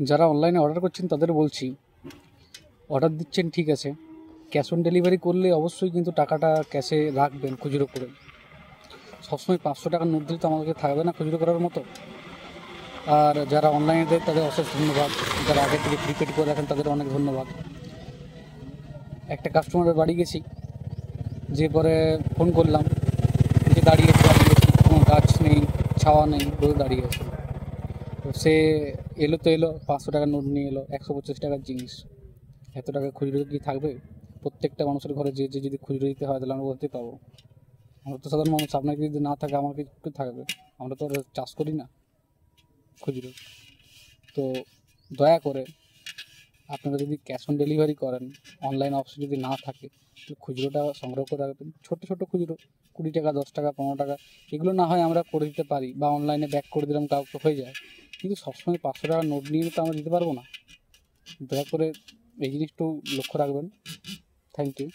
যারা অনলাইনে অর্ডার করছেন তাদের বলছি, অর্ডার দিচ্ছেন ঠিক আছে, ক্যাশ অন ডেলিভারি করলে অবশ্যই কিন্তু টাকাটা ক্যাশে রাখবেন খুচরো করে। সবসময় 500 টাকার নোট দিলে তো আমাদেরকে থাকবে না খুচরো করার মতো। আর যারা অনলাইনে দেয় তাদের অশেষ ধন্যবাদ, যারা আগে থেকে প্রিপেড করে রাখেন তাদের অনেক ধন্যবাদ। একটা কাস্টমারের বাড়ি গেছি, যে পরে ফোন করলাম যে দাঁড়িয়ে কোনো গাছ নেই, ছাওয়া নেই, রোদে দাঁড়িয়ে আছে। তো সে এলো 500 টাকার নোট নিয়ে এলো, 125 টাকার জিনিস। এত টাকা খুচরো কি থাকবে? প্রত্যেকটা মানুষের ঘরে যে যদি খুচরো দিতে হয় তাহলে আমরা কোথায় পাবো? আমরা তো সাধারণ মানুষ, আপনাকে যদি না থাকে আমাকে একটু থাকবে? আমরা তো আর চাষ করি না খুচরো। তো দয়া করে আপনারা যদি ক্যাশ অন ডেলিভারি করেন, অনলাইন অপশন যদি না থাকে, তো খুচরোটা সংগ্রহ করে রাখবেন। ছোটো ছোটো খুচরো 20 টাকা, 10 টাকা, 15 টাকা, এগুলো না হয় আমরা করে দিতে পারি, বা অনলাইনে ব্যাক করে দিলাম, কাউকে হয়ে যায়। কিন্তু সবসময় 500 টাকার নোট নিয়ে তো আমরা দিতে পারবো না। দয়া করে এই জিনিসটাও লক্ষ্য রাখবেন। Thank you.